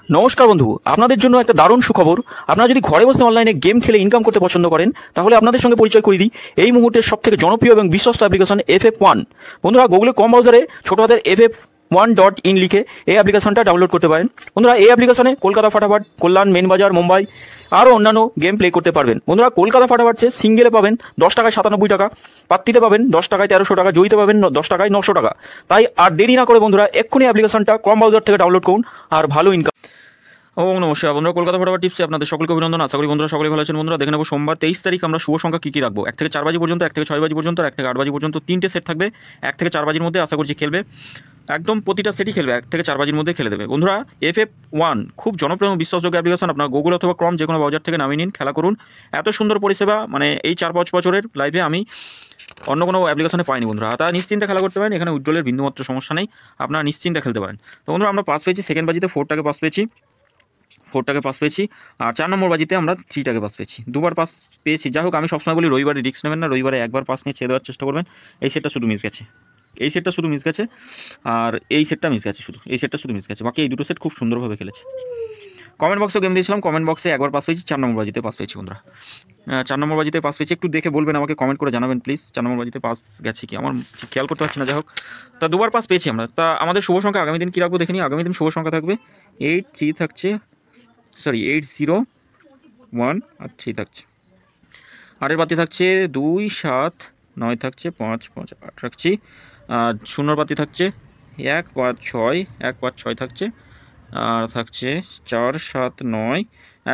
নমস্কার বন্ধু, আপনাদের জন্য একটা দারুণ সুখবর। আপনারা যদি ঘরে বসে অনলাইনে গেম খেলে ইনকাম করতে পছন্দ করেন, তাহলে আপনাদের সঙ্গে পরিচয় করে দিই এই মুহূর্তের সবথেকে জনপ্রিয় এবং বিশ্বস্ত অ্যাপ্লিকেশন FF1। বন্ধুরা, গুগলে কম ব্রাউজারে ছোট হাতের FF1.in লিখে এই অ্যাপ্লিকেশনটা ডাউনলোড করতে পারেন। বন্ধুরা, এই অ্যাপ্লিকেশনে কলকাতা ফাটাফাট, কল্যাণ, মেন বাজার, মুম্বাই আরও অন্যান্য গেম প্লে করতে পারবেন। বন্ধুরা, কলকাতা ফাটাফাট সিঙ্গেলে পাবেন 10 টাকায় 97 টাকা, পাত্তিতে পাবেন 10 টাকায় 1300 টাকা, জয়ীতে পাবেন 10 টাকায় 900 টাকা। তাই আর দেরি না করে বন্ধুরা এক্ষুনি অ্যাপ্লিকেশনটা কম ব্রাউজার থেকে ডাউনলোড করুন আর ভালো ইনকাম। নমস্কার বন্ধুরা, কলকাতা ফাটাফাট টিপসে আপনাদের সকলকে অভিনন্দন। আশা করি বন্ধুরা সকলে ভালো আছেন। বন্ধুরা, দেখে নেব সোমবার 23 তারিখ আমরা শুভ সংখ্যা কী রাখবো। 1 থেকে 4 বাজি পর্যন্ত, 1 থেকে 6 বাজি পর্যন্ত, 1 থেকে 8 বাজি পর্যন্ত 3টে সেট থাকবে। 1 থেকে 4 বাজির মধ্যে আশা করছি খেলবে, একদম প্রতিটা সেটই খেলবে, 1 থেকে 4 বাজির মধ্যে খেলে দেবে। বন্ধুরা, FF1 খুব জনপ্রিয় এবং বিশ্বাসযোগ্য অ্যাপ্লিকেশন। আপনার গুগল অথবা ক্রম যে কোনো ব্রাউজার থেকে নামিয়ে নিন, খেলা করুন। এত সুন্দর পরিষেবা মানে এই 4-5 বছরের লাইফে আমি অন্য কোনো অ্যাপ্লিকেশনে পাইনি বন্ধুরা। তা নিশ্চিন্তে খেলা করতে পারেন, এখানে উজ্জ্বলের বিন্দুমাত্র সমস্যা নেই, আপনারা নিশ্চিন্তে খেলতে পারেন। তো বন্ধুরা, আমরা পাস পেয়েছি সেকেন্ড বাজিতে 4টাকে পাস পেয়েছি, 4টাকে পাস পেয়েছি। আর 4 নম্বর বাজিতে আমরা 3টাকে পাস পেয়েছি, দুবার পাস পেয়েছি। যাই হোক, আমি সবসময় বলি রবিবারে রিস্ক নেবেন না, রবিবারে একবার পাস নিয়ে ছেড়ে দেওয়ার চেষ্টা করবেন। এই সেটটা শুধু মিস গেছে, এই সেটটা শুধু মিস গেছে, আর এই সেটটা মিস গেছে, শুধু এই সেটটা শুধু মিস গেছে, বাকি এই দুটো সেট খুব সুন্দরভাবে খেলেছে। কমেন্ট বক্সে গেম দিয়েছিলাম, কমেন্ট বক্সে একবার পাস পেয়েছি, 4 নম্বর বাজিতে পাস পেয়েছি বন্ধুরা। 4 নম্বর বাজিতে পাস পেয়েছি, একটু দেখে বলবেন, আমাকে কমেন্ট করে জানাবেন প্লিজ 4 নম্বর বাজিতে পাস গেছে কি, আমার ঠিক খেয়াল করতে পারছি না। যাই হোক, তা দুবার পাস পেয়েছি আমরা। তা আমাদের শুভ সংখ্যা আগামী দিন কী রাখবো দেখে নিই। আগামী দিন শুভ সংখ্যা থাকবে 8-3 থাকছে, 8-0-1 আর 3 থাকছে। 8-এর বাতি থাকছে 2-7-9 থাকছে, 5-5-8 রাখছি। আর শূন্যর বাতি থাকছে 1-5-6, 1-5-6 থাকছে। আর থাকছে 4-7-9।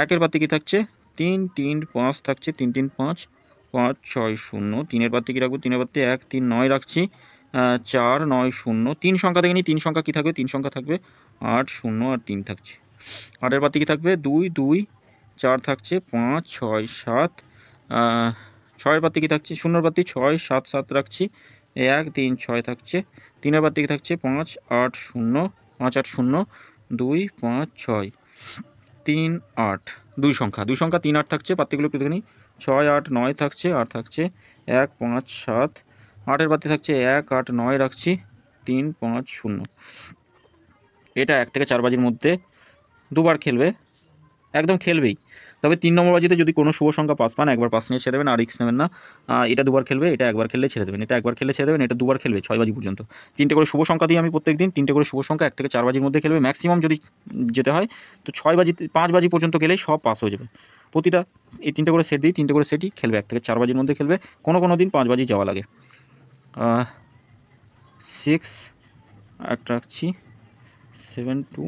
1-এর বাতি কি থাকছে 3-3-5 থাকছে, 3-3-5-5-6-0। 3-এর বাতি কি রাখবো, 3-এর বাতি 1-3-9 রাখছি। 4-9-0। 3 সংখ্যা দেখে নিই, 3 সংখ্যা কী থাকবে, 3 সংখ্যা থাকবে 8-0 আর 3 থাকছে। 8-এর বাতি কি থাকবে 2-2-4 থাকছে, 5-6-7। 6-এর বাতি কি থাকছে, শূন্যর বাতি 6-7-7 রাখছি, 1-3-6 থাকছে। 3-এর বাতি কি থাকছে 5-8-0, 5-8-0, 2-5-6, 3-8। 2 সংখ্যা 3-8 থাকছে, পাত্তিগুলো একটু দেখে নিই। 6-8-9 থাকছে, আর থাকছে 1-5-7। 8-এর বাতি থাকছে 1-8-9 রাখছি, 3-5-0। এটা 1 থেকে 4 বাজির মধ্যে দুবার খেলবে, একদম খেলবেই। তবে 3 নম্বর বাজিতে যদি কোনো শুভ সংখ্যা পাস পান, একবার পাস নিয়ে ছেড়ে দেবেন, আর রিস্ক নেবেন না। এটা দুবার খেলবে, এটা একবার খেললে ছেড়ে দেবেন, এটা একবার খেললে ছেড়ে দেবেন, এটা দুবার খেলবে 6 বাজি পর্যন্ত। 3টে করে শুভ সংখ্যা দিই আমি প্রত্যেক দিন, 3টে করে শুভ সংখ্যা 1 থেকে 4 বাজির মধ্যে খেলবে। ম্যাক্সিমাম যদি যেতে হয় তো 6 বাজিতে 5 বাজি পর্যন্ত গেলেই সব পাস হয়ে যাবে। প্রতিটা এই 3টে করে সেট দিই, 3টে করে সেটই খেলবে, 1 থেকে 4 বাজির মধ্যে খেলবে। কোনো দিন 5 বাজি যাওয়া লাগে। 6 একটা রাখছি, 7-2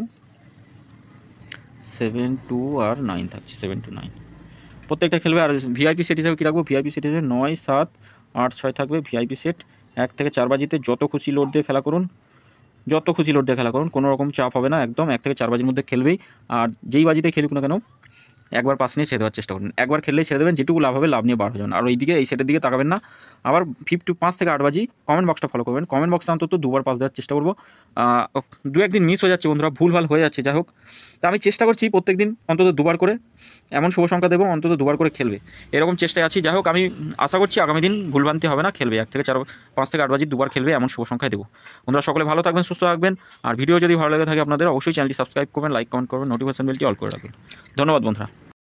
আর 9 থাকছে, 7-9 প্রত্যেকটা খেলবে। আর ভিআইপি সেট হিসাবে কী রাখবো, ভিআইপি সেট হিসেবে 9-7-8-6 থাকবে ভিআইপি সেট। 1 থেকে 4 বাজিতে যত খুশি লোড দিয়ে খেলা করুন, যত খুশি লোড দিয়ে খেলা করুন, কোনো রকম চাপ হবে না, একদম 1 থেকে 4 বাজির মধ্যে খেলবেই। আর যেই বাজিতে খেলুক না কেন একবার পাস নিয়ে ছেড়ে দেওয়ার চেষ্টা করুন, একবার খেললেই ছেড়ে দেবেন, যেটুকু লাভ হবে লাভ নিয়ে বার হয়ে যাবেন। আর এইদিকে এই সেটের দিকে তাকাবেন না। আবার 5 থেকে 8 বাজি কমেন্ট বক্সটা ফলো করবেন, কমেন্ট বক্সে অন্তত দুবার পাস দেওয়ার চেষ্টা করবো। 2-1 দিন মিস হয়ে যাচ্ছে বন্ধুরা, ভুলভাল হয়ে যাচ্ছে। যাই হোক, তা আমি চেষ্টা করছি প্রত্যেক দিন অন্তত দুবার করে এমন শুভ সংখ্যা দেবো, অন্তত দুবার করে খেলবে, এরকম চেষ্টায় আছি। যাই হোক, আমি আশা করছি আগামী দিন ভুলভ্রান্তি হবে না, খেলবে 1 থেকে 4, 5 থেকে 8 বাজি দুবার খেলবে, এমন শুভ সংখ্যায় দেবো। বন্ধুরা, সকলে ভালো থাকবেন, সুস্থ থাকবেন। আর ভিডিও যদি ভালো লাগে থাকে আপনাদের অবশ্যই চ্যানেলটি সাবস্ক্রাইব করবেন, লাইক কমেন্ট করবেন, নোটিফিকেশন বেলটি অল করে রাখবেন। ধন্যবাদ বন্ধুরা।